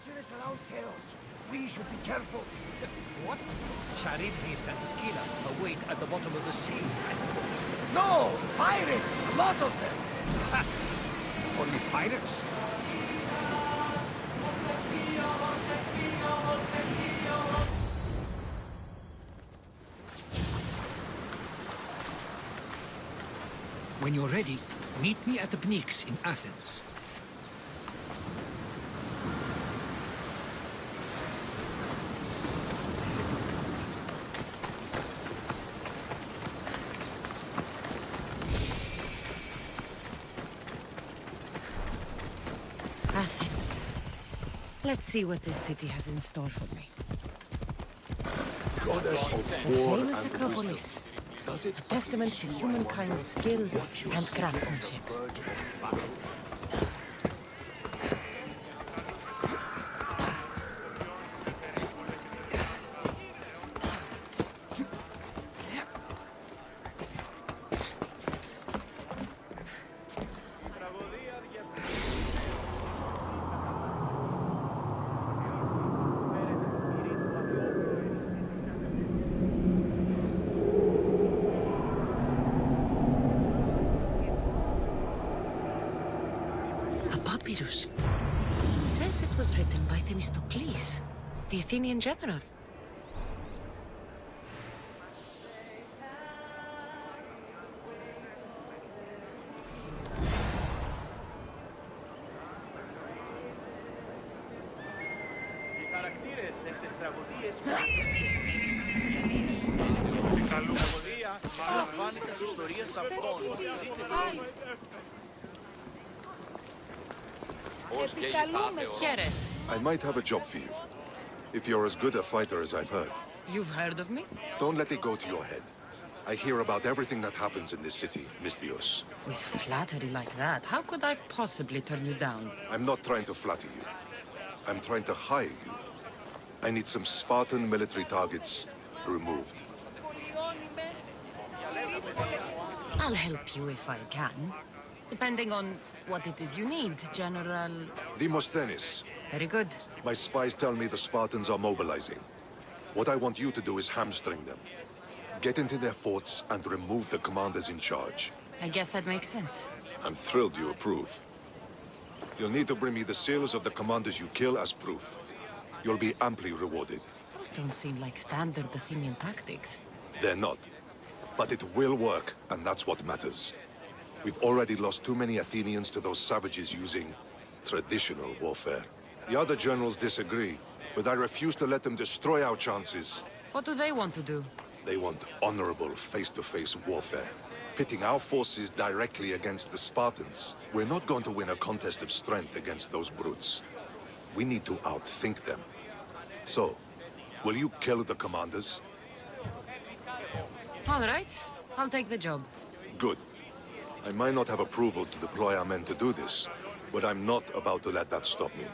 treacherous around chaos. We should be careful. What? Charybdis and Scylla await at the bottom of the sea, I suppose. No! Pirates! A lot of them! Ha! Only pirates? When you're ready, meet me at the pt06 in Athens. Athens. Let's see what this city has in store for me. Goddess of The war famous and Acropolis. wisdom. Does it A testament to humankind's skill and craftsmanship. Papyrus. It says it was written by Themistocles, the Athenian general. I might have a job for you. If you're as good a fighter as I've heard. You've heard of me? Don't let it go to your head. I hear about everything that happens in this city, Misthios. With flattery like that, how could I possibly turn you down? I'm not trying to flatter you. I'm trying to hire you. I need some Spartan military targets removed. I'll help you if I can. Depending on what it is you need, General... Demosthenes. Very good. My spies tell me the Spartans are mobilizing. What I want you to do is hamstring them. Get into their forts and remove the commanders in charge. I guess that makes sense. I'm thrilled you approve. You'll need to bring me the seals of the commanders you kill as proof. You'll be amply rewarded. Those don't seem like standard Athenian tactics. They're not. But it will work, and that's what matters. We've already lost too many Athenians to those savages using traditional warfare. The other generals disagree, but I refuse to let them destroy our chances. What do they want to do? They want honorable face-to-face warfare, pitting our forces directly against the Spartans. We're not going to win a contest of strength against those brutes. We need to outthink them. So, will you kill the commanders? All right. I'll take the job. Good. I might not have approval to deploy our men to do this, but I'm not about to let that stop me.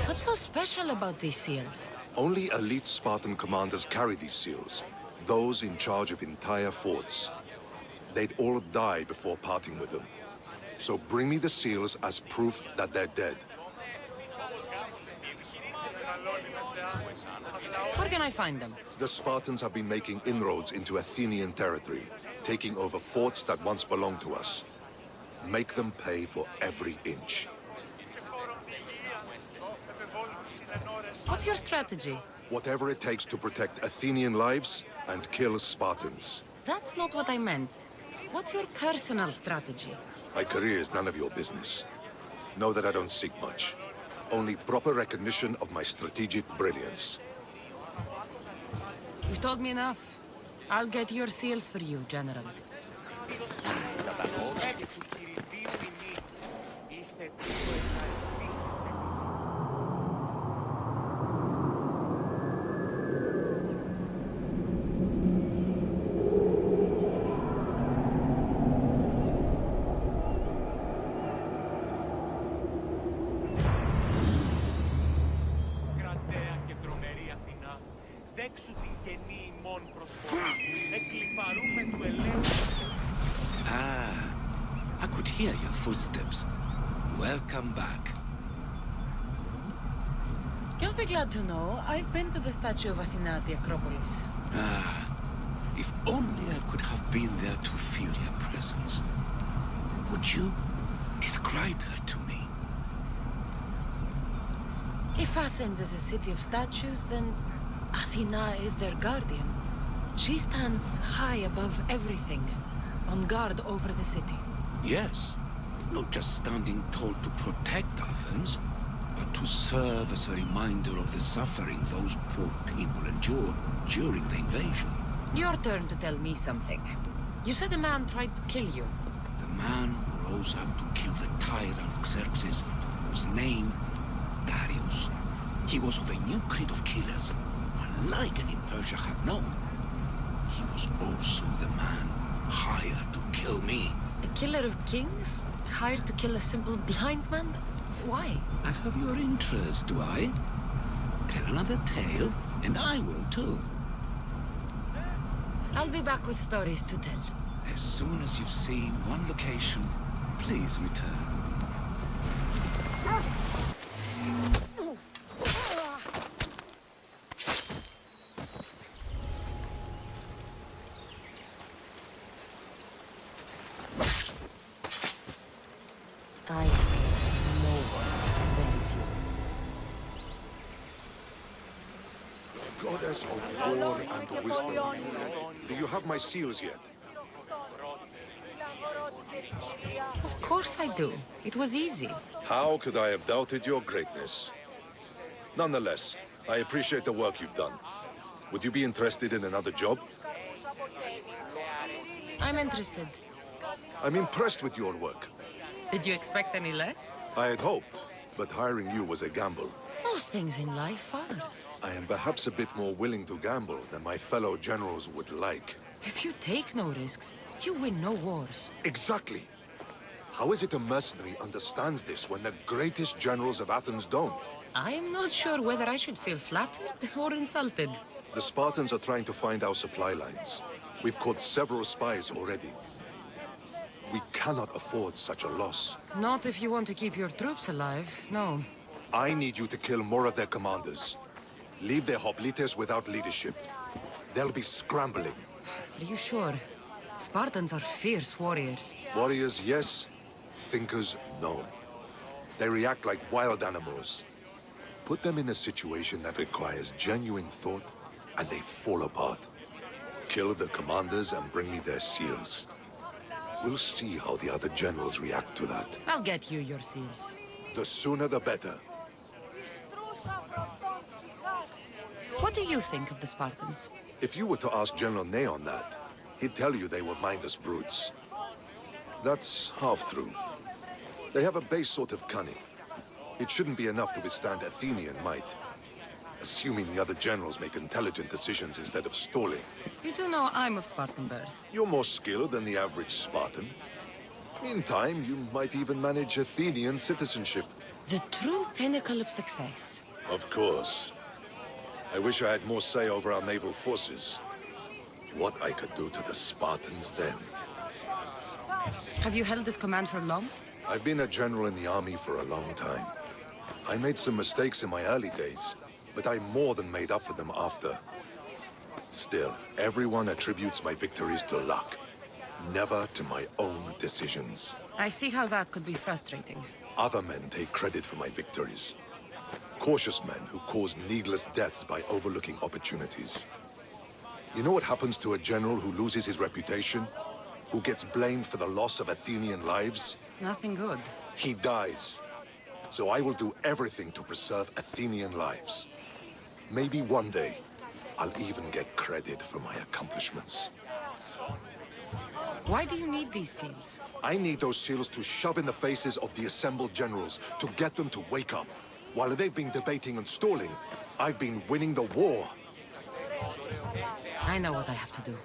What's so special about these seals? Only elite Spartan commanders carry these seals, those in charge of entire forts. They'd all die before parting with them. So bring me the seals as proof that they're dead. Where can I find them? The Spartans have been making inroads into Athenian territory, taking over forts that once belonged to us. Make them pay for every inch. What's your strategy? Whatever it takes to protect Athenian lives and kill Spartans. That's not what I meant. What's your personal strategy? My career is none of your business. Know that I don't seek much. Only proper recognition of my strategic brilliance. You've told me enough. I'll get your seals for you, General. Δέξου την καινή ημών προσφορά, εκλιπαρούμε του ελέγχου could hear your footsteps. Welcome back. You'll be glad to know I've been to the statue of Athena at the Acropolis. Ah, if only I could have been there to feel your presence. Would you describe her to me? If Athens is a city of statues, then Athena is their guardian. She stands high above everything, on guard over the city. Yes, not just standing tall to protect Athens, but to serve as a reminder of the suffering those poor people endured during the invasion. Your turn to tell me something. You said a man tried to kill you. The man who rose up to kill the tyrant Xerxes was named Darius. He was of a new creed of killers, unlike any Persia had known. He was also the man hired to kill me. A killer of kings? Hired to kill a simple blind man? Why? I have your interest, do I? Tell another tale, and I will too. I'll be back with stories to tell. As soon as you've seen one location, please return. I think no one knows you. Goddess of war and wisdom. Do you have my seals yet? Of course I do. It was easy. How could I have doubted your greatness? Nonetheless, I appreciate the work you've done. Would you be interested in another job? I'm interested. I'm impressed with your work. Did you expect any less? I had hoped, but hiring you was a gamble. Most things in life are. I am perhaps a bit more willing to gamble than my fellow generals would like. If you take no risks, you win no wars. Exactly. How is it a mercenary understands this when the greatest generals of Athens don't? I'm not sure whether I should feel flattered or insulted. The Spartans are trying to find our supply lines. We've caught several spies already. We cannot afford such a loss. Not if you want to keep your troops alive, no. I need you to kill more of their commanders. Leave their hoplites without leadership. They'll be scrambling. Are you sure? Spartans are fierce warriors. Warriors, yes. Thinkers, no. They react like wild animals. Put them in a situation that requires genuine thought, and they fall apart. Kill the commanders and bring me their seals. We'll see how the other generals react to that. I'll get you your seals. The sooner the better. What do you think of the Spartans? If you were to ask General Neon that, he'd tell you they were mindless brutes. That's half true. They have a base sort of cunning. It shouldn't be enough to withstand Athenian might. Assuming the other generals make intelligent decisions instead of stalling. You do know I'm of Spartan birth. You're more skilled than the average Spartan. In time, you might even manage Athenian citizenship. The true pinnacle of success. Of course. I wish I had more say over our naval forces. What I could do to the Spartans then. Have you held this command for long? I've been a general in the army for a long time. I made some mistakes in my early days, but I more than made up for them after. Still, everyone attributes my victories to luck, never to my own decisions. I see how that could be frustrating. Other men take credit for my victories. Cautious men who cause needless deaths by overlooking opportunities. You know what happens to a general who loses his reputation? Who gets blamed for the loss of Athenian lives? Nothing good. He dies. So I will do everything to preserve Athenian lives. Maybe one day, I'll even get credit for my accomplishments. Why do you need these seals? I need those seals to shove in the faces of the assembled generals, to get them to wake up. While they've been debating and stalling, I've been winning the war. I know what I have to do.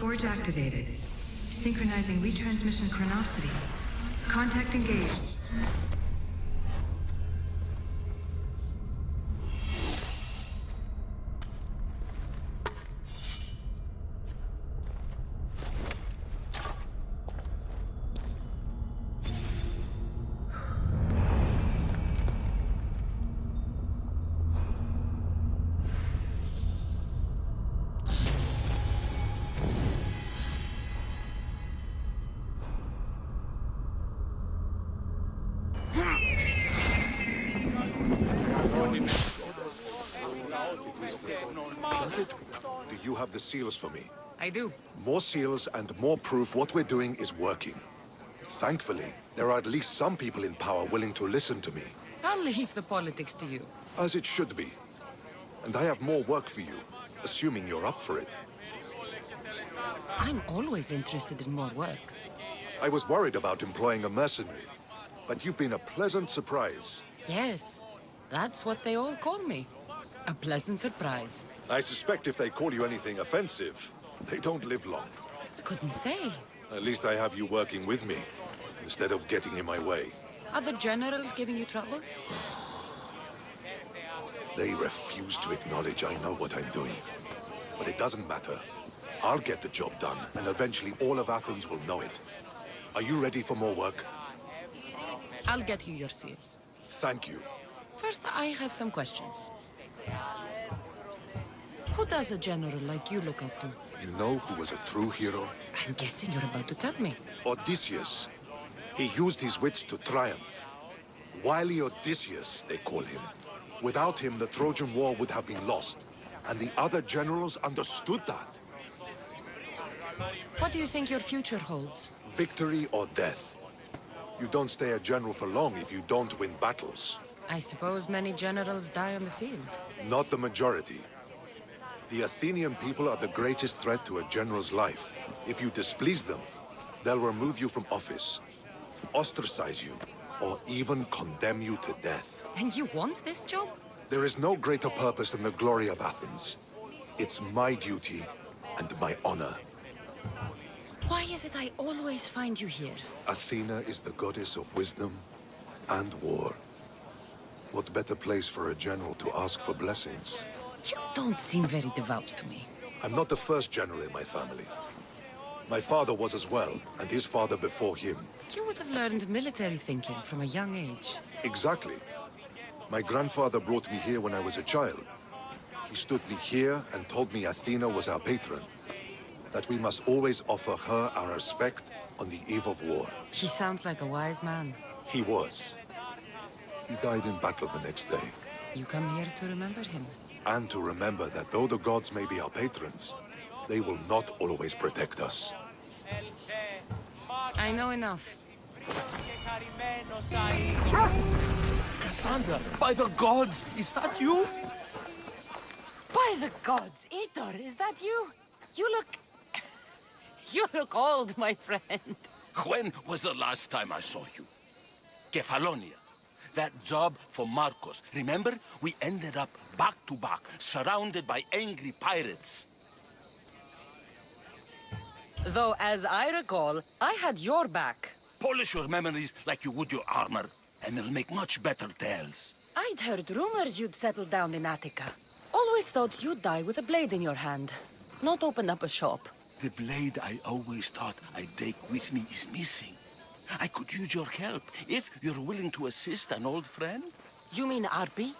Forge activated. Synchronizing retransmission chronicity. Contact engaged. Does it? Do you have the seals for me? I do. More seals and more proof what we're doing is working. Thankfully, there are at least some people in power willing to listen to me. I'll leave the politics to you. As it should be. And I have more work for you, assuming you're up for it. I'm always interested in more work. I was worried about employing a mercenary, but you've been a pleasant surprise. Yes, that's what they all call me. A pleasant surprise. I suspect if they call you anything offensive, they don't live long. Couldn't say. At least I have you working with me, instead of getting in my way. Other generals giving you trouble? They refuse to acknowledge I know what I'm doing. But it doesn't matter. I'll get the job done, and eventually all of Athens will know it. Are you ready for more work? I'll get you your seals. Thank you. First, I have some questions. Who does a general like you look up to? You know who was a true hero? I'm guessing you're about to tell me. Odysseus. He used his wits to triumph. Wily Odysseus, they call him. Without him, the Trojan War would have been lost. And the other generals understood that. What do you think your future holds? Victory or death. You don't stay a general for long if you don't win battles. I suppose many generals die on the field. Not the majority. The Athenian people are the greatest threat to a general's life. If you displease them, they'll remove you from office, ostracize you, or even condemn you to death. And you want this job? There is no greater purpose than the glory of Athens. It's my duty and my honor. Why is it I always find you here? Athena is the goddess of wisdom and war. What better place for a general to ask for blessings? You don't seem very devout to me. I'm not the first general in my family. My father was as well, and his father before him. You would have learned military thinking from a young age. Exactly. My grandfather brought me here when I was a child. He stood me here and told me Athena was our patron. That we must always offer her our respect on the eve of war. He sounds like a wise man. He was. He died in battle the next day. You come here to remember him. And to remember that though the gods may be our patrons, they will not always protect us. I know enough. Cassandra, by the gods, is that you? By the gods, Heitor, is that you? You look... you look old, my friend. When was the last time I saw you? Kefalonia. That job for Marcos. Remember? We ended up back to back, surrounded by angry pirates. Though, as I recall, I had your back. Polish your memories like you would your armor, and they'll make much better tales. I'd heard rumors you'd settled down in Attica. Always thought you'd die with a blade in your hand, not open up a shop. The blade I always thought I'd take with me is missing. I could use your help, if you're willing to assist an old friend. You mean Arpi?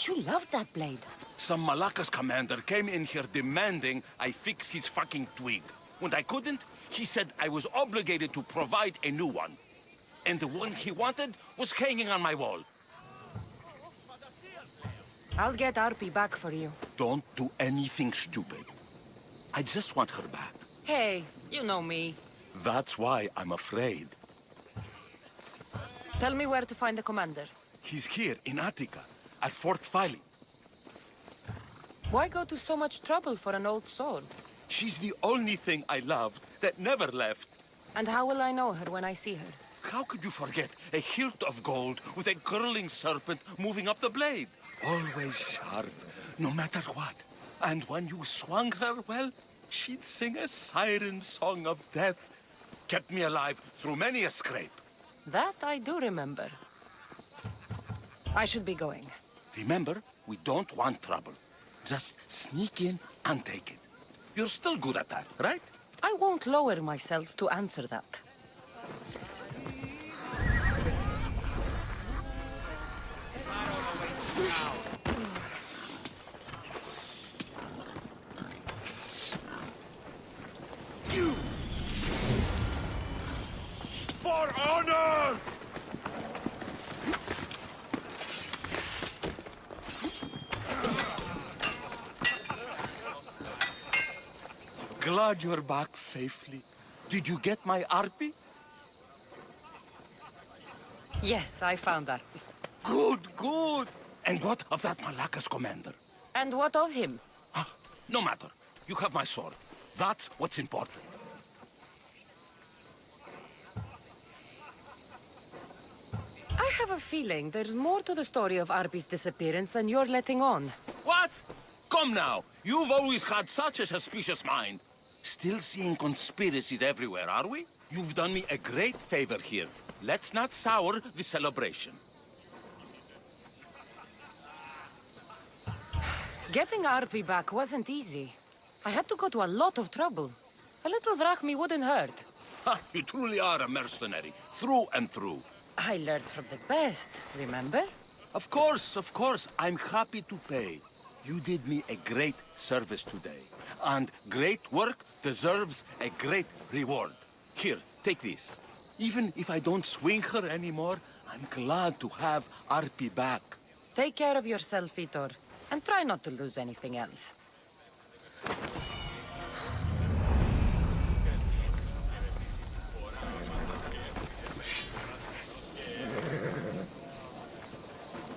You loved that blade. Some Malakas commander came in here demanding I fix his fucking twig. When I couldn't, he said I was obligated to provide a new one. And the one he wanted was hanging on my wall. I'll get Arpi back for you. Don't do anything stupid. I just want her back. Hey, you know me. That's why I'm afraid. Tell me where to find the commander. He's here in Attica, at Fort Phyle. Why go to so much trouble for an old sword? She's the only thing I loved that never left. And how will I know her when I see her? How could you forget a hilt of gold with a curling serpent moving up the blade? Always sharp, no matter what. And when you swung her, well, She'd sing a siren song of death. Kept me alive through many a scrape. That I do remember. I should be going. Remember, we don't want trouble. Just sneak in and take it. You're still good at that, right? I won't lower myself to answer that. You! For honor! Glad you're back safely. Did you get my arpy? Yes, I found that. Good, good. And what of that Malacca's commander? And what of him? Ah, no matter. You have my sword. That's what's important. I have a feeling there's more to the story of Arby's disappearance than you're letting on. What? Come now. You've always had such a suspicious mind. Still seeing conspiracies everywhere, are we? You've done me a great favor here. Let's not sour the celebration. Getting Arby back wasn't easy. I had to go to a lot of trouble. A little drachmi wouldn't hurt. Ha, you truly are a mercenary, through and through. I learned from the best, remember? Of course, I'm happy to pay. You did me a great service today. And great work deserves a great reward. Here, take this. Even if I don't swing her anymore, I'm glad to have Arpy back. Take care of yourself, Heitor. And try not to lose anything else.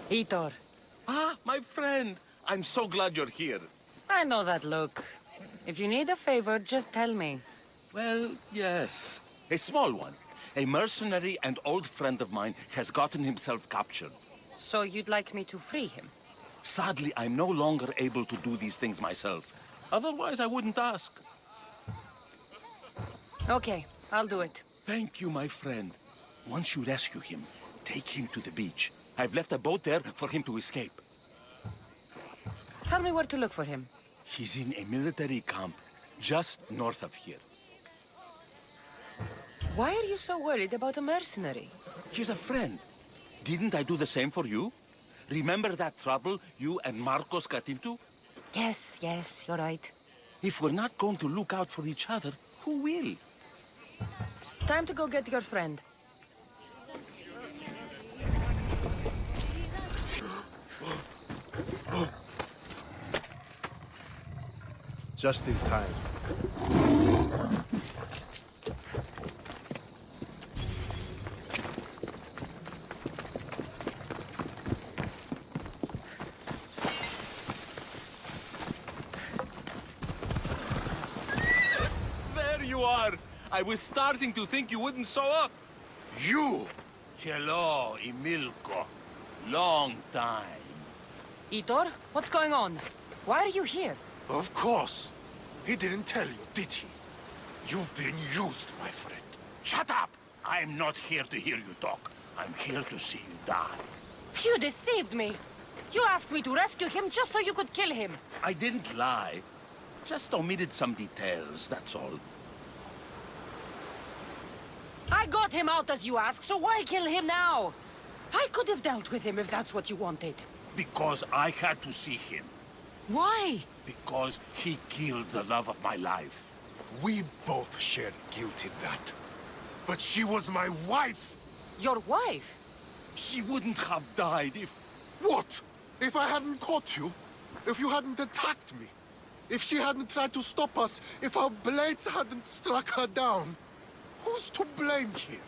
Heitor. Ah, my friend. I'm so glad you're here. I know that look. If you need a favor, just tell me. Well, yes. A small one. A mercenary and old friend of mine has gotten himself captured. So you'd like me to free him? Sadly, I'm no longer able to do these things myself. Otherwise, I wouldn't ask. Okay, I'll do it. Thank you, my friend. Once you rescue him, take him to the beach. I've left a boat there for him to escape. Tell me where to look for him. He's in a military camp just north of here. Why are you so worried about a mercenary? He's a friend. Didn't I do the same for you? Remember that trouble you and Marcos got into? Yes, you're right. If we're not going to look out for each other, who will? Time to go get your friend. Just in time. There you are! I was starting to think you wouldn't show up. You! Hello, Emilko. Long time. Heitor, what's going on? Why are you here? Of course. He didn't tell you, did he? You've been used, my friend. Shut up! I'm not here to hear you talk. I'm here to see you die. You deceived me! You asked me to rescue him just so you could kill him! I didn't lie. Just omitted some details, that's all. I got him out as you asked, so why kill him now? I could have dealt with him if that's what you wanted. Because I had to see him. Why? Because he killed the love of my life. We both shared guilt in that. But she was my wife! Your wife? She wouldn't have died if... What? If I hadn't caught you? If you hadn't attacked me? If she hadn't tried to stop us? If our blades hadn't struck her down? Who's to blame here?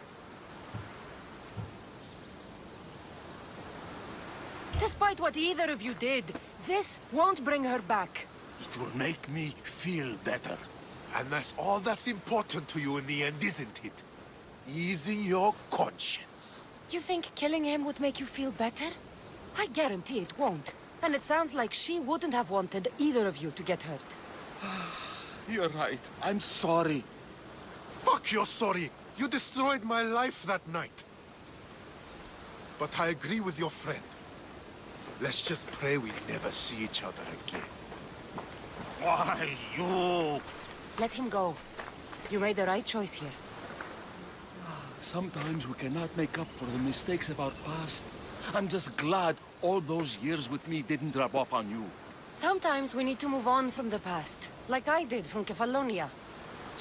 Despite what either of you did, this won't bring her back. It will make me feel better. And that's all that's important to you in the end, isn't it? Easing your conscience. You think killing him would make you feel better? I guarantee it won't. And it sounds like she wouldn't have wanted either of you to get hurt. You're right. I'm sorry. Fuck you're sorry! You destroyed my life that night. But I agree with your friend. Let's just pray we never see each other again. Why, you? Let him go. You made the right choice here. Sometimes we cannot make up for the mistakes of our past. I'm just glad all those years with me didn't rub off on you. Sometimes we need to move on from the past, like I did from Kefalonia.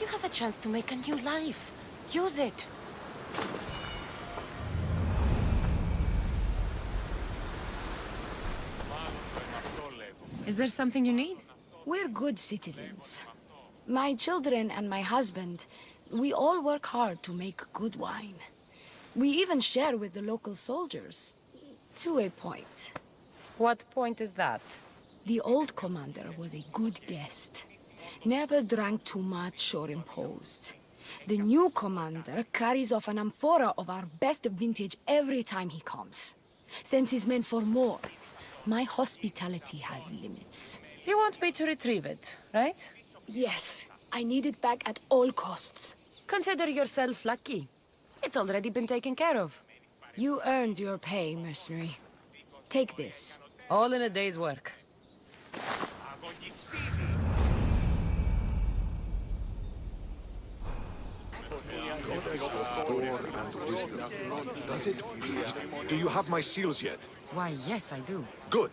You have a chance to make a new life. Use it. Is there something you need? We're good citizens. My children and my husband, we all work hard to make good wine. We even share with the local soldiers, to a point. What point is that? The old commander was a good guest. Never drank too much or imposed. The new commander carries off an amphora of our best vintage every time he comes. Sends his men for more. My hospitality has limits. You want me to retrieve it, right? Yes, I need it back at all costs. Consider yourself lucky. It's already been taken care of. You earned your pay, mercenary. Take this. All in a day's work. Power and wisdom. Does it please? Do you have my seals yet? Why, yes, I do. Good.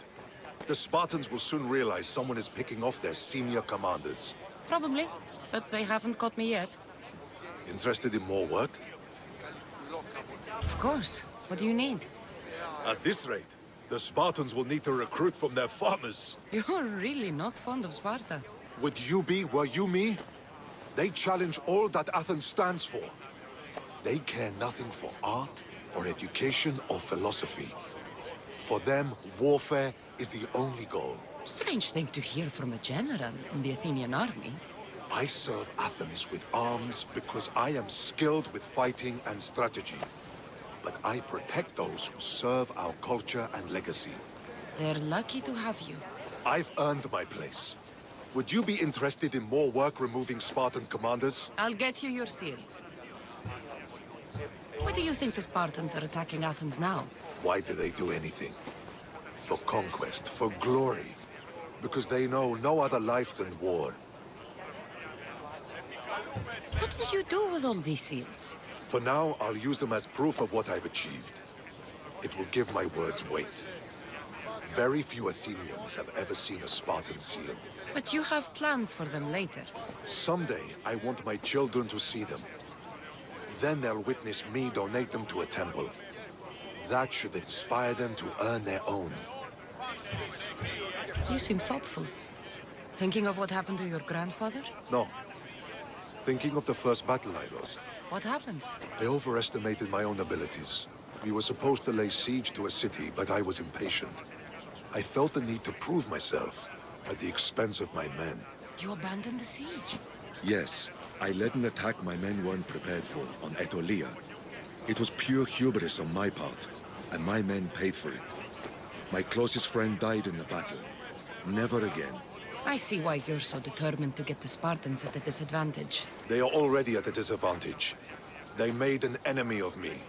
The Spartans will soon realize someone is picking off their senior commanders. Probably, but they haven't caught me yet. Interested in more work? Of course. What do you need? At this rate, the Spartans will need to recruit from their farmers. You're really not fond of Sparta. Would you be, were you me? They challenge all that Athens stands for. They care nothing for art, or education, or philosophy. For them, warfare is the only goal. Strange thing to hear from a general in the Athenian army. I serve Athens with arms because I am skilled with fighting and strategy. But I protect those who serve our culture and legacy. They're lucky to have you. I've earned my place. Would you be interested in more work removing Spartan commanders? I'll get you your seals. Why do you think the Spartans are attacking Athens now? Why do they do anything? For conquest, for glory. Because they know no other life than war. What will you do with all these seals? For now, I'll use them as proof of what I've achieved. It will give my words weight. Very few Athenians have ever seen a Spartan seal. But you have plans for them later. Someday, I want my children to see them. Then they'll witness me donate them to a temple. That should inspire them to earn their own. You seem thoughtful. Thinking of what happened to your grandfather? No. Thinking of the first battle I lost. What happened? I overestimated my own abilities. We were supposed to lay siege to a city, but I was impatient. I felt the need to prove myself at the expense of my men. You abandoned the siege? Yes. I led an attack my men weren't prepared for, on Aetolia. It was pure hubris on my part, and my men paid for it. My closest friend died in the battle. Never again. I see why you're so determined to get the Spartans at a disadvantage. They are already at a disadvantage. They made an enemy of me.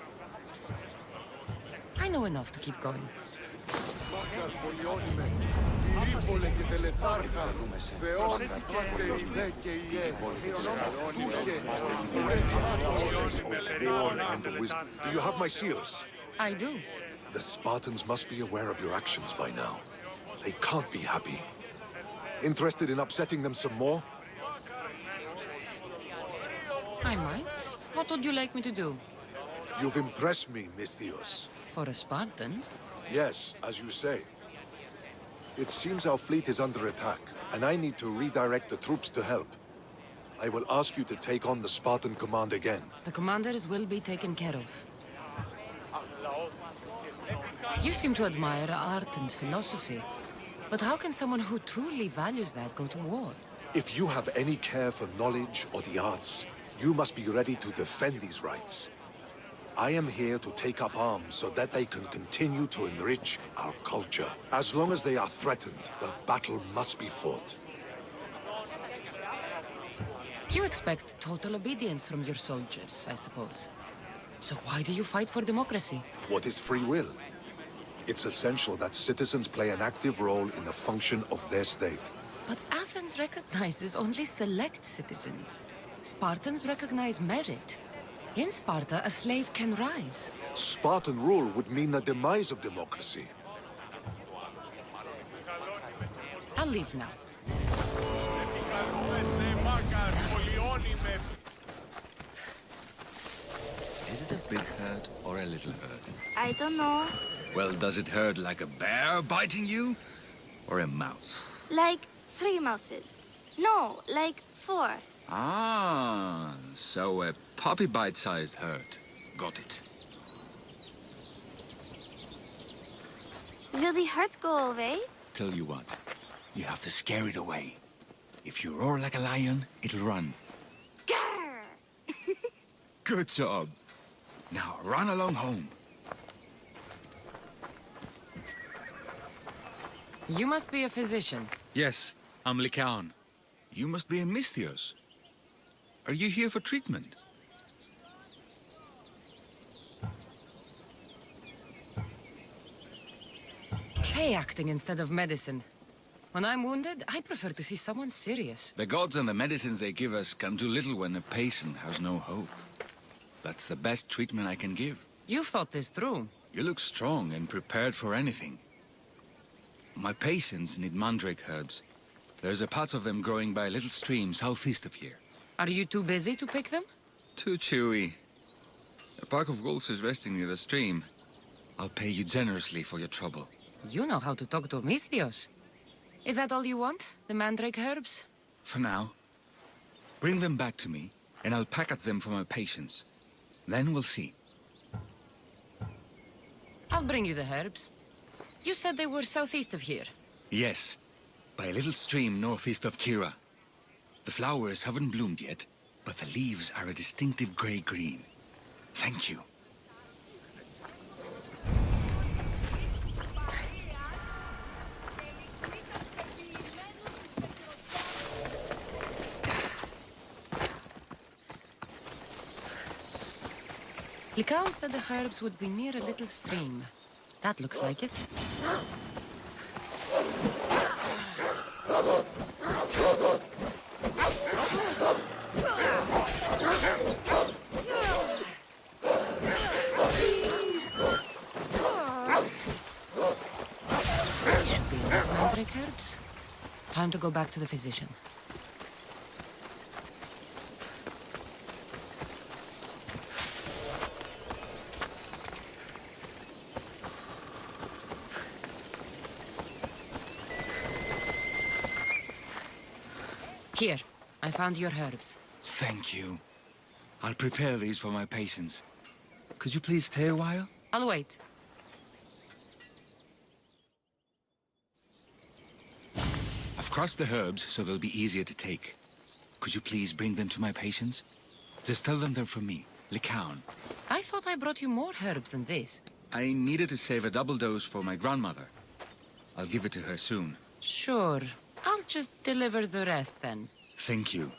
I know enough to keep going. Do you have my seals? I do. The Spartans must be aware of your actions by now. They can't be happy. Interested in upsetting them some more? I might. What would you like me to do? You've impressed me, Misthios. For a Spartan? Yes, as you say. It seems our fleet is under attack, and I need to redirect the troops to help. I will ask you to take on the Spartan command again. The commanders will be taken care of. You seem to admire art and philosophy. But how can someone who truly values that go to war? If you have any care for knowledge or the arts, you must be ready to defend these rights. I am here to take up arms so that they can continue to enrich our culture. As long as they are threatened, the battle must be fought. You expect total obedience from your soldiers, I suppose. So why do you fight for democracy? What is free will? It's essential that citizens play an active role in the function of their state. But Athens recognizes only select citizens. Spartans recognize merit. In Sparta, a slave can rise. Spartan rule would mean the demise of democracy. I'll leave now. Is it a big herd or a little herd? I don't know. Well, does it hurt like a bear biting you? Or a mouse? Like 3 mouses. No, like 4. Ah, so a puppy bite-sized herd. Got it. Will the hurt go away? Tell you what, you have to scare it away. If you roar like a lion, it'll run. Grr! Good job. Now run along home. You must be a physician. Yes, I'm Lycaon. You must be a Misthios. Are you here for treatment? Play acting instead of medicine. When I'm wounded, I prefer to see someone serious. The gods and the medicines they give us can do little when a patient has no hope. That's the best treatment I can give. You've thought this through. You look strong and prepared for anything. My patients need mandrake herbs. There's a patch of them growing by a little stream southeast of here. Are you too busy to pick them? Too chewy. A pack of wolves is resting near the stream. I'll pay you generously for your trouble. You know how to talk to Misthios. Is that all you want? The mandrake herbs? For now. Bring them back to me, and I'll package them for my patients. Then we'll see. I'll bring you the herbs. You said they were southeast of here. Yes, by a little stream northeast of Kira. The flowers haven't bloomed yet, but the leaves are a distinctive gray-green. Thank you. Lycaon said the herbs would be near a little stream. That looks like it. Should be enough mandrake herbs. Time to go back to the physician. Here, I found your herbs. Thank you. I'll prepare these for my patients. Could you please stay a while? I'll wait. I've crushed the herbs so they'll be easier to take. Could you please bring them to my patients? Just tell them they're from me, Lycaon. I thought I brought you more herbs than this. I needed to save a double dose for my grandmother. I'll give it to her soon. Sure. I'll just deliver the rest then. Thank you.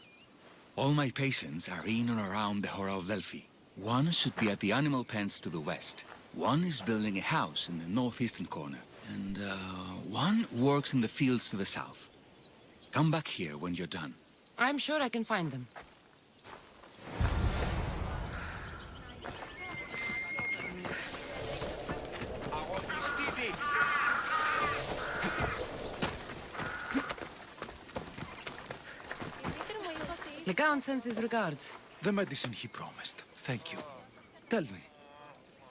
All my patients are in and around the Hora of Delphi. One should be at the animal pens to the west. One is building a house in the northeastern corner. And, one works in the fields to the south. Come back here when you're done. I'm sure I can find them. Lycaon sends his regards. The medicine he promised. Thank you. Tell me,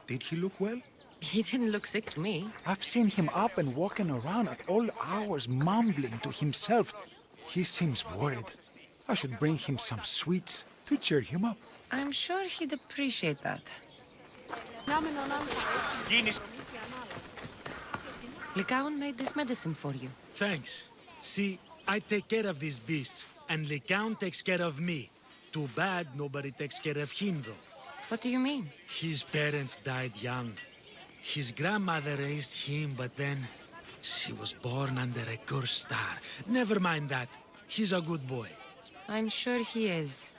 did he look well? He didn't look sick to me. I've seen him up and walking around at all hours, mumbling to himself. He seems worried. I should bring him some sweets to cheer him up. I'm sure he'd appreciate that. Lycaon made this medicine for you. Thanks. See, I take care of these beasts, and Lycaon takes care of me. Too bad nobody takes care of him, though. What do you mean? His parents died young. His grandmother raised him, but then she was born under a cursed star. Never mind that. He's a good boy. I'm sure he is.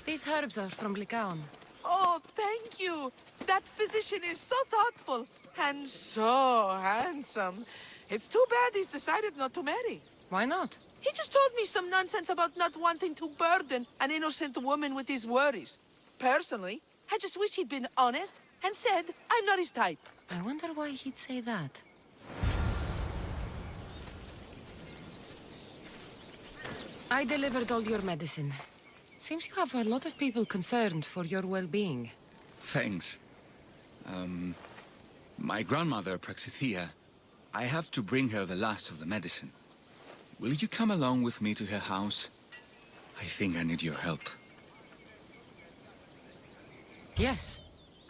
These herbs are from Lycaon. Oh, thank you. That physician is so thoughtful and so handsome. It's too bad he's decided not to marry. Why not? He just told me some nonsense about not wanting to burden an innocent woman with his worries. Personally, I just wish he'd been honest and said I'm not his type. I wonder why he'd say that. I delivered all your medicine. Seems you have a lot of people concerned for your well-being. Thanks. My grandmother, Praxithea, I have to bring her the last of the medicine. Will you come along with me to her house? I think I need your help. Yes.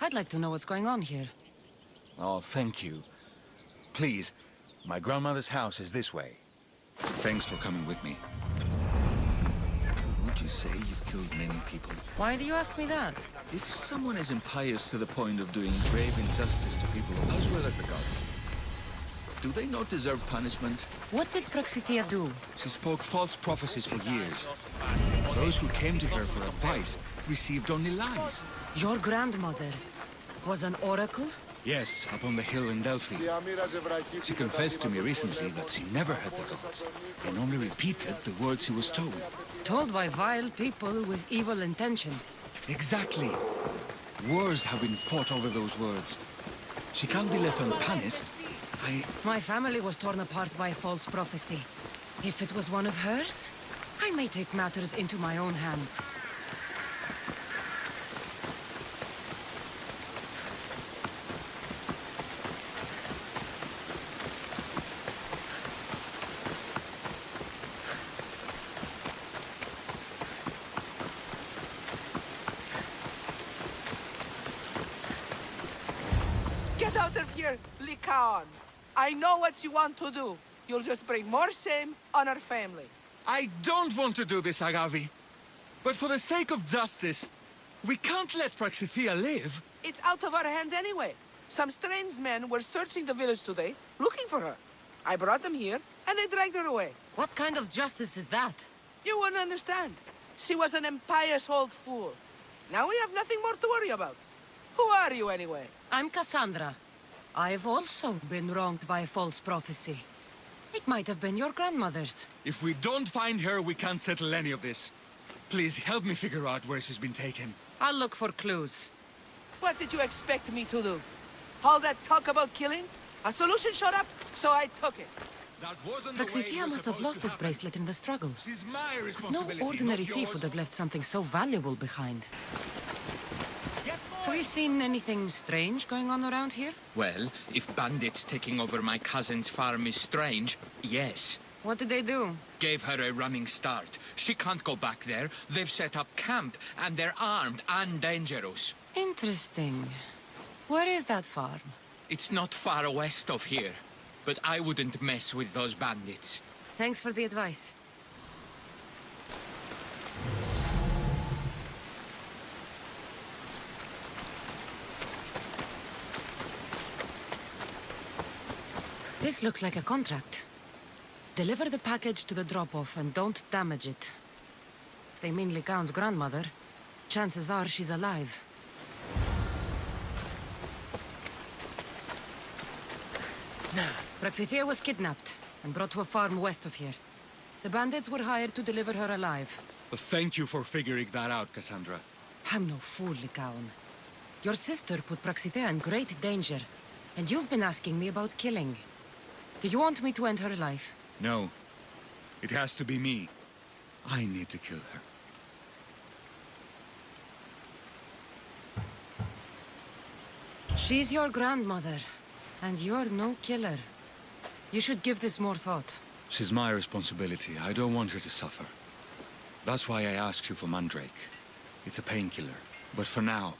I'd like to know what's going on here. Oh, thank you. Please, my grandmother's house is this way. Thanks for coming with me. Would you say you've killed many people? Why do you ask me that? If someone is impious to the point of doing grave injustice to people as well as the gods, do they not deserve punishment? What did Praxithea do? She spoke false prophecies for years. Those who came to her for advice received only lies. Your grandmother was an oracle? Yes, up on the hill in Delphi. She confessed to me recently that she never heard the gods, and only repeated the words she was told. Told by vile people with evil intentions. Exactly. Wars have been fought over those words. She can't be left unpunished. My family was torn apart by false prophecy. If it was one of hers, I may take matters into my own hands. Get out of here, Lycaon. I know what you want to do. You'll just bring more shame on our family. I don't want to do this, Agavi. But for the sake of justice, we can't let Praxithea live. It's out of our hands anyway. Some strange men were searching the village today, looking for her. I brought them here, and they dragged her away. What kind of justice is that? You wouldn't understand. She was an impious old fool. Now we have nothing more to worry about. Who are you, anyway? I'm Cassandra. I've also been wronged by false prophecy. It might have been your grandmother's. If we don't find her, we can't settle any of this. Please help me figure out where she's been taken. I'll look for clues. What did you expect me to do? All that talk about killing? A solution showed up, so I took it. Praxithea must have lost this bracelet in the struggle. She's my No responsibility, ordinary not thief yours. would have left something so valuable behind. Have you seen anything strange going on around here? Well, if bandits taking over my cousin's farm is strange, yes. What did they do? Gave her a running start. She can't go back there. They've set up camp, and they're armed and dangerous. Interesting. Where is that farm? It's not far west of here, but I wouldn't mess with those bandits. Thanks for the advice. This looks like a contract. Deliver the package to the drop-off and don't damage it. If they mean Lycaon's grandmother, chances are she's alive. Praxithea was kidnapped and brought to a farm west of here. The bandits were hired to deliver her alive. Thank you for figuring that out, Cassandra. I'm no fool, Lycaon. Your sister put Praxithea in great danger, and you've been asking me about killing. Do you want me to end her life? No. It has to be me. I need to kill her. She's your grandmother, and you're no killer. You should give this more thought. She's my responsibility. I don't want her to suffer. That's why I asked you for Mandrake. It's a painkiller. But for now,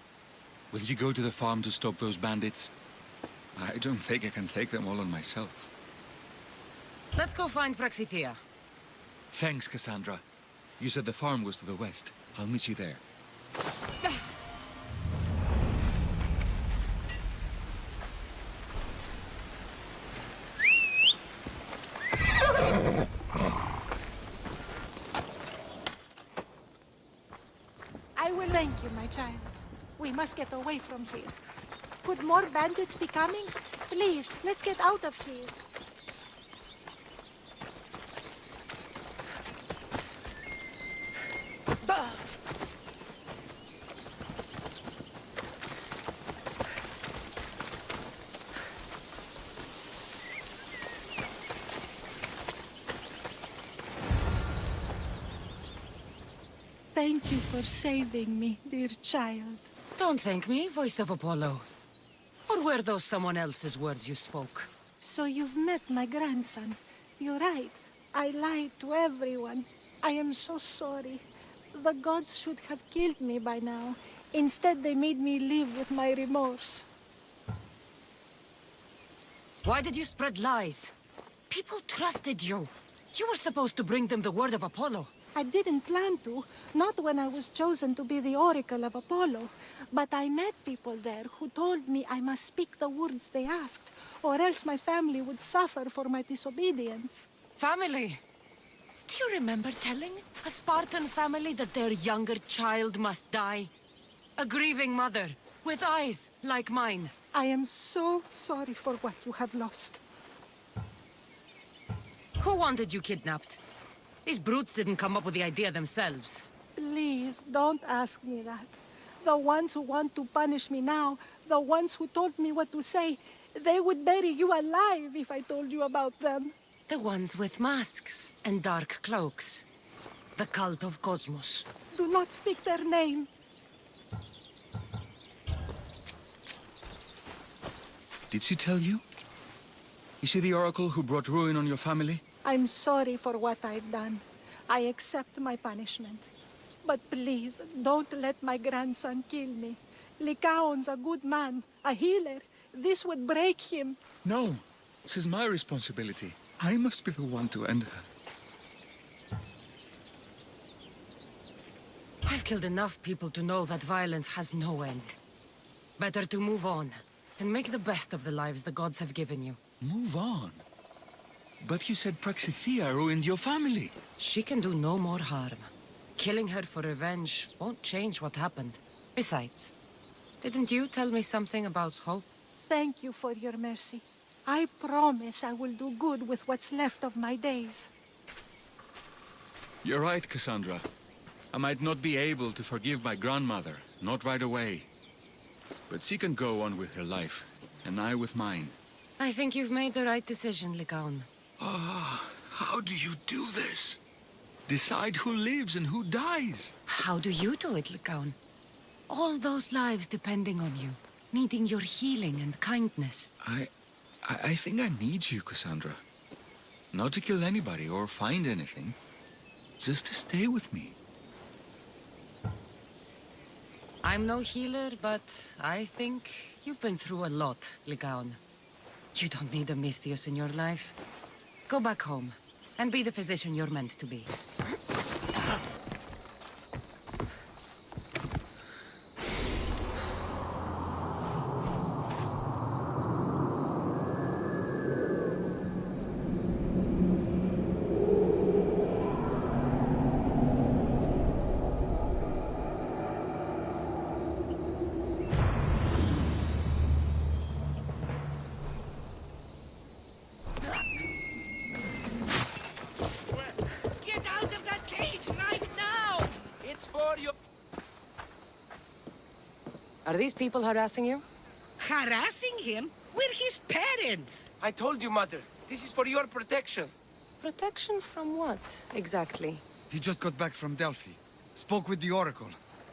will you go to the farm to stop those bandits? I don't think I can take them all on myself. Let's go find Praxithea. Thanks, Cassandra. You said the farm was to the west. I'll meet you there. my child. We must get away from here. Could more bandits be coming? Please, let's get out of here. Thank you for saving me, dear child. Don't thank me, voice of Apollo. Or were those someone else's words you spoke? So you've met my grandson. You're right. I lied to everyone. I am so sorry. The gods should have killed me by now. Instead, they made me live with my remorse. Why did you spread lies? People trusted you. You were supposed to bring them the word of Apollo. I didn't plan to, not when I was chosen to be the Oracle of Apollo. But I met people there who told me I must speak the words they asked, or else my family would suffer for my disobedience. Family? Do you remember telling a Spartan family that their younger child must die? A grieving mother, with eyes like mine. I am so sorry for what you have lost. Who wanted you kidnapped? These brutes didn't come up with the idea themselves. Please, don't ask me that. The ones who want to punish me now, the ones who told me what to say, they would bury you alive if I told you about them. The ones with masks and dark cloaks. The cult of Cosmos. Do not speak their name. Did she tell you? Is she the oracle who brought ruin on your family? I'm sorry for what I've done. I accept my punishment. But please, don't let my grandson kill me. Lycaon's a good man, a healer. This would break him. No, this is my responsibility. I must be the one to end her. I've killed enough people to know that violence has no end. Better to move on, and make the best of the lives the gods have given you. Move on? But you said Praxithea ruined your family. She can do no more harm. Killing her for revenge won't change what happened. Besides, didn't you tell me something about hope? Thank you for your mercy. I promise I will do good with what's left of my days. You're right, Cassandra. I might not be able to forgive my grandmother, not right away. But she can go on with her life, and I with mine. I think you've made the right decision, Lycaon. Ah, how do you do this? Decide who lives and who dies. How do you do it, Lycaon? All those lives depending on you, needing your healing and kindness. I think I need you, Cassandra. Not to kill anybody or find anything. Just to stay with me. I'm no healer, but I think you've been through a lot, Lycaon. You don't need a Misthios in your life. Go back home, and be the physician you're meant to be. Are these people harassing you? Harassing him? We're his parents! I told you, Mother. This is for your protection. Protection from what, exactly? He just got back from Delphi. Spoke with the Oracle.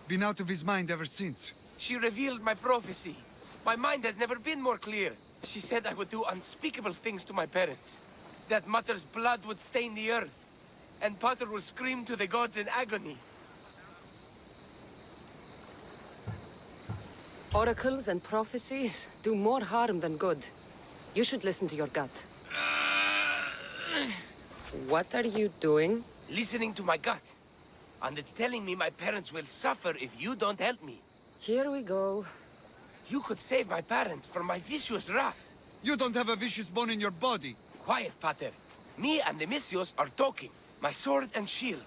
Been out of his mind ever since. She revealed my prophecy. My mind has never been more clear. She said I would do unspeakable things to my parents. That Mother's blood would stain the earth. And Pater would scream to the gods in agony. Oracles and prophecies do more harm than good. You should listen to your gut. What are you doing? Listening to my gut. And it's telling me my parents will suffer if you don't help me. Here we go. You could save my parents from my vicious wrath. You don't have a vicious bone in your body. Quiet, Pater. Me and the Misthios are talking. My sword and shield.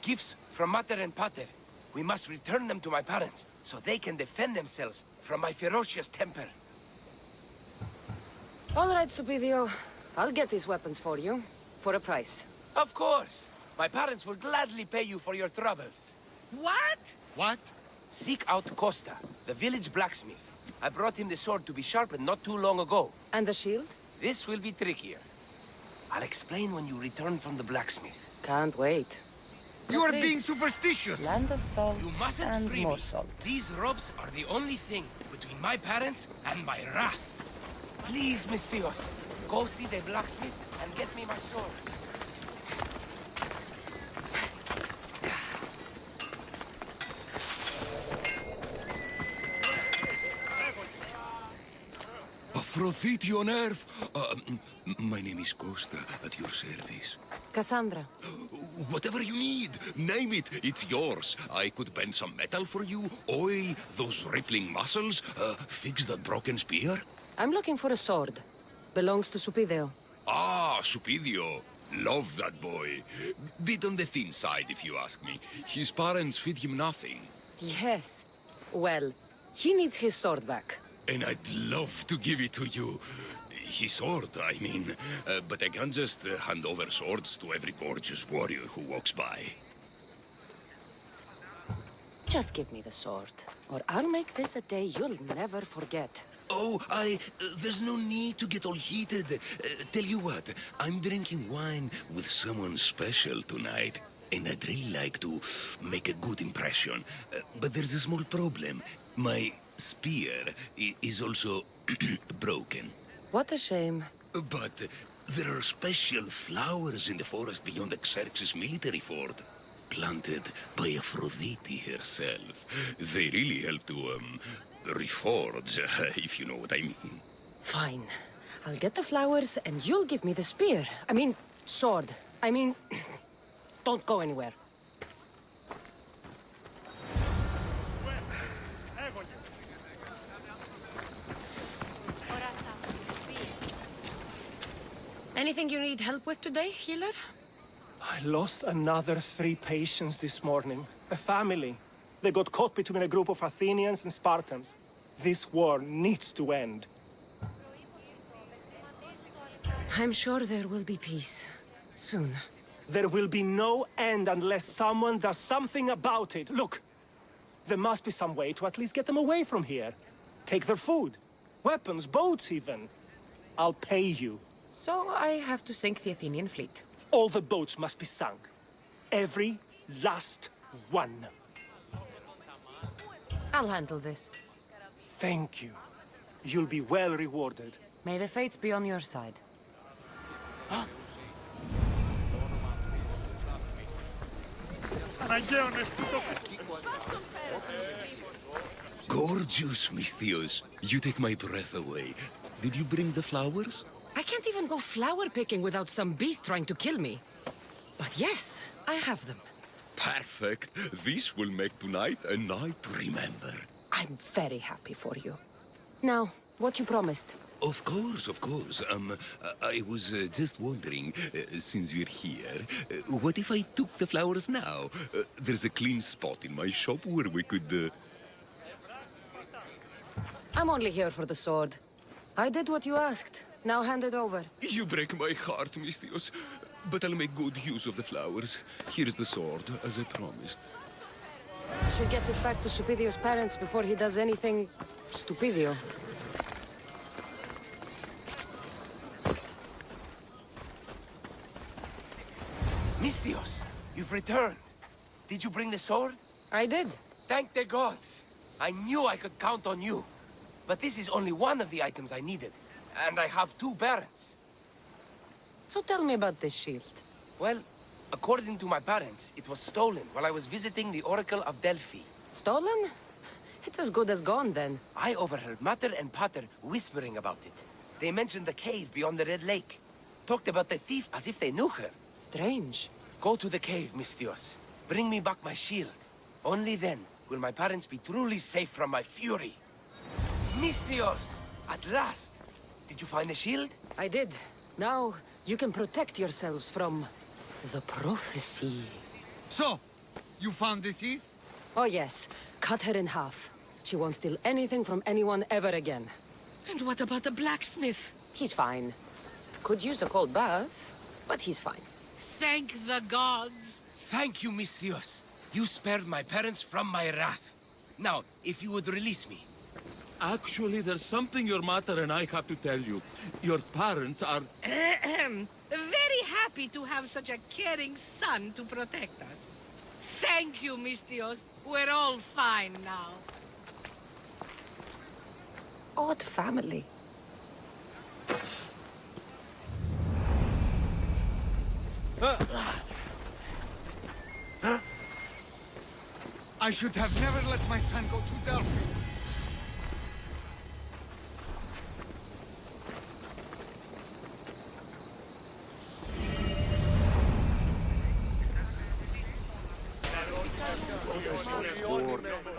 Gifts from Mater and Pater. We must return them to my parents, so they can defend themselves from my ferocious temper. All right, Supidio. I'll get these weapons for you, for a price. Of course! My parents will gladly pay you for your troubles. What? What? Seek out Costa, the village blacksmith. I brought him the sword to be sharpened not too long ago. And the shield? This will be trickier. I'll explain when you return from the blacksmith. Can't wait. You are being superstitious! Land of salt You mustn't and free more me. salt. These robes are the only thing between my parents and my wrath. Please, Mistios, go see the blacksmith and get me my sword. Aphrodite on earth! My name is Costa, at your service. Cassandra. Whatever you need, name it, it's yours. I could bend some metal for you, oil those rippling muscles, fix that broken spear. I'm looking for a sword. Belongs to Supidio. Ah, Supidio. Love that boy. Bit on the thin side, if you ask me. His parents feed him nothing. Yes. Well, he needs his sword back. And I'd love to give it to you. His sword, I mean. But I can't just hand over swords to every gorgeous warrior who walks by. Just give me the sword, or I'll make this a day you'll never forget. Oh, there's no need to get all heated. Tell you what, I'm drinking wine with someone special tonight, and I'd really like to make a good impression. But there's a small problem. My spear is also broken. What a shame. But there are special flowers in the forest beyond Xerxes' military fort, planted by Aphrodite herself. They really help to, reforge, if you know what I mean. Fine. I'll get the flowers and you'll give me the spear. I mean, sword. I mean, don't go anywhere. Anything you need help with today, healer? I lost another 3 patients this morning. A family. They got caught between a group of Athenians and Spartans. This war needs to end. I'm sure there will be peace. Soon. There will be no end unless someone does something about it. Look, there must be some way to at least get them away from here. Take their food, weapons, boats even. I'll pay you. So I have to sink the Athenian fleet. All the boats must be sunk. Every last one. I'll handle this. Thank you. You'll be well rewarded. May the fates be on your side. Gorgeous, Mistios. You take my breath away. Did you bring the flowers? I can't even go flower picking without some beast trying to kill me. But yes, I have them. Perfect. This will make tonight a night to remember. I'm very happy for you. Now, what you promised? Of course, of course. I was just wondering, since we're here, what if I took the flowers now? There's a clean spot in my shop where we could... I'm only here for the sword. I did what you asked. Now hand it over. You break my heart, Mistios. But I'll make good use of the flowers. Here's the sword, as I promised. I should get this back to Supidio's parents before he does anything... stupidio. Mistios, you've returned. Did you bring the sword? I did. Thank the gods. I knew I could count on you. But this is only one of the items I needed. And I have 2 barons. So tell me about this shield. Well, according to my parents, it was stolen while I was visiting the Oracle of Delphi. Stolen? It's as good as gone, then. I overheard Mater and Pater whispering about it. They mentioned the cave beyond the Red Lake. Talked about the thief as if they knew her. Strange. Go to the cave, Mistios. Bring me back my shield. Only then will my parents be truly safe from my fury. Mistios! At last! Did you find the shield? I did. Now, you can protect yourselves from... the prophecy. So, you found the thief? Oh yes, cut her in half. She won't steal anything from anyone ever again. And what about the blacksmith? He's fine. Could use a cold bath, but he's fine. Thank the gods! Thank you, Misthios. You spared my parents from my wrath. Now, if you would release me. Actually, there's something your mother and I have to tell you. Your parents are... Very happy to have such a caring son to protect us. Thank you, Misthios. We're all fine now. Odd family. I should have never let my son go to Delphi.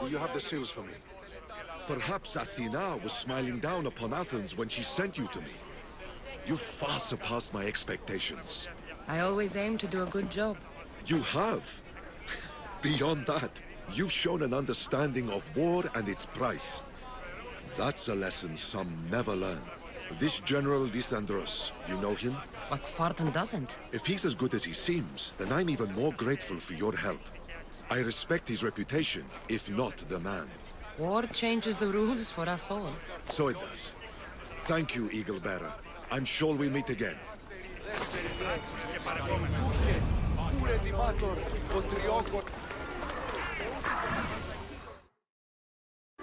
Do you have the seals for me? Perhaps Athena was smiling down upon Athens when she sent you to me. You far surpassed my expectations. I always aim to do a good job. You have. Beyond that, you've shown an understanding of war and its price. That's a lesson some never learn. This General Lysandros, you know him? What Spartan doesn't? If he's as good as he seems, then I'm even more grateful for your help. I respect his reputation, if not the man. War changes the rules for us all. So it does. Thank you, Eagle Bearer. I'm sure we'll meet again.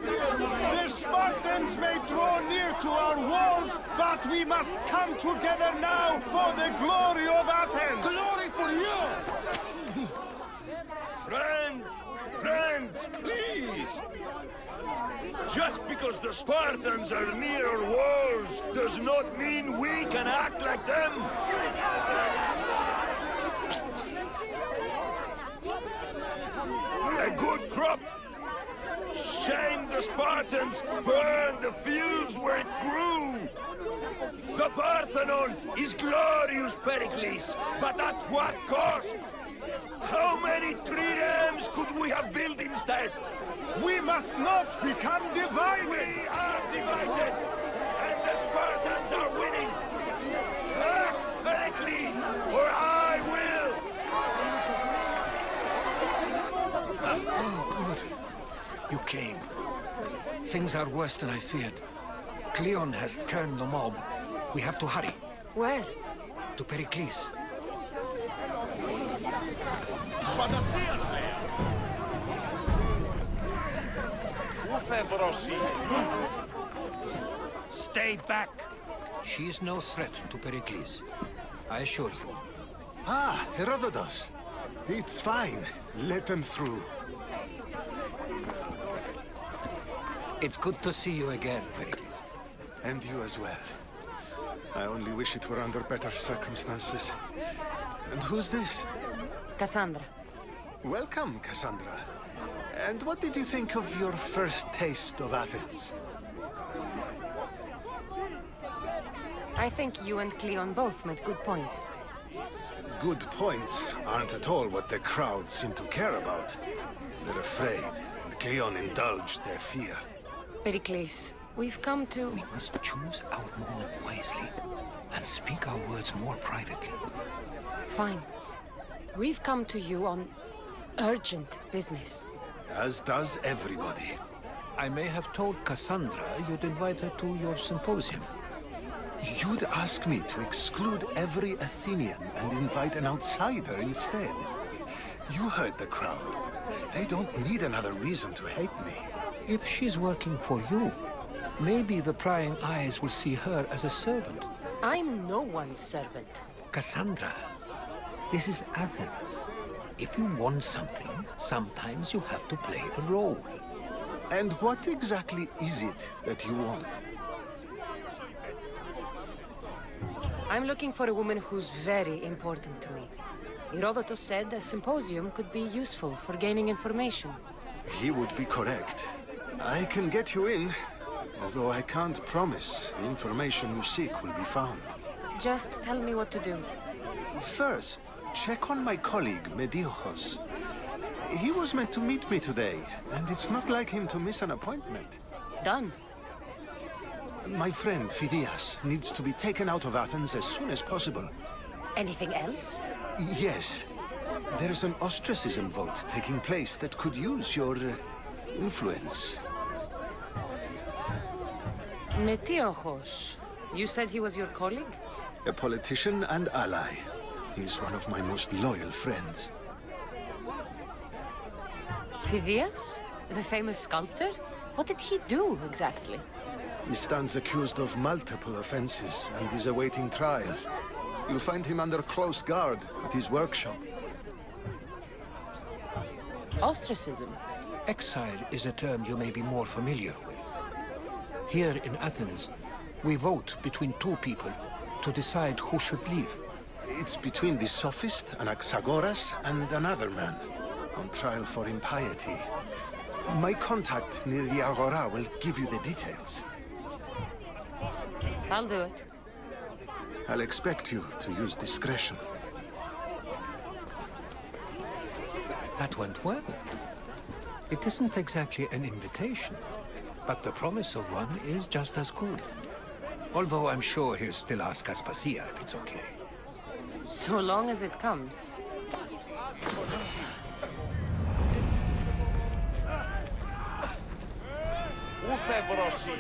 The Spartans may draw near to our walls, but we must come together now for the glory of Athens! Glory for you! Friends, please! Just because the Spartans are near our walls does not mean we can act like them! A good crop! Shame the Spartans burned the fields where it grew! The Parthenon is glorious, Pericles, but at what cost? How many triremes could we have built instead? We must not become divided! We are divided! And the Spartans are winning! Back, Pericles, or I will! Oh, good. You came. Things are worse than I feared. Cleon has turned the mob. We have to hurry. Where? To Pericles. Stay back! She is no threat to Pericles. I assure you. Ah, Herodotus. It's fine. Let them through. It's good to see you again, Pericles. And you as well. I only wish it were under better circumstances. And who's this? Cassandra. Welcome, Cassandra. And what did you think of your first taste of Athens? I think you and Cleon both made good points. Good points aren't at all what the crowd seem to care about. They're afraid, and Cleon indulged their fear. Pericles, we've come to... We must choose our moment wisely, and speak our words more privately. Fine. We've come to you on urgent business. As does everybody. I may have told Cassandra you'd invite her to your symposium. You'd ask me to exclude every Athenian and invite an outsider instead. You heard the crowd. They don't need another reason to hate me. If she's working for you, maybe the prying eyes will see her as a servant. I'm no one's servant. Cassandra, this is Athens. If you want something, sometimes you have to play a role. And what exactly is it that you want? I'm looking for a woman who's very important to me. Herodotus said a symposium could be useful for gaining information. He would be correct. I can get you in, although I can't promise the information you seek will be found. Just tell me what to do. First, check on my colleague, Mediochos. He was meant to meet me today, and it's not like him to miss an appointment. Done. My friend, Phidias, needs to be taken out of Athens as soon as possible. Anything else? Yes. There's an ostracism vote taking place that could use your influence. Metiochos. You said he was your colleague? A politician and ally. He's one of my most loyal friends. Phidias? The famous sculptor? What did he do, exactly? He stands accused of multiple offenses and is awaiting trial. You'll find him under close guard at his workshop. Ostracism? Exile is a term you may be more familiar with. Here in Athens, we vote between two people to decide who should leave. It's between the sophist, Anaxagoras, and another man, on trial for impiety. My contact near the Agora will give you the details. I'll do it. I'll expect you to use discretion. That went well. It isn't exactly an invitation, but the promise of one is just as good. Although I'm sure he'll still ask Aspasia if it's okay. So long as it comes. Ουφε βρόσι.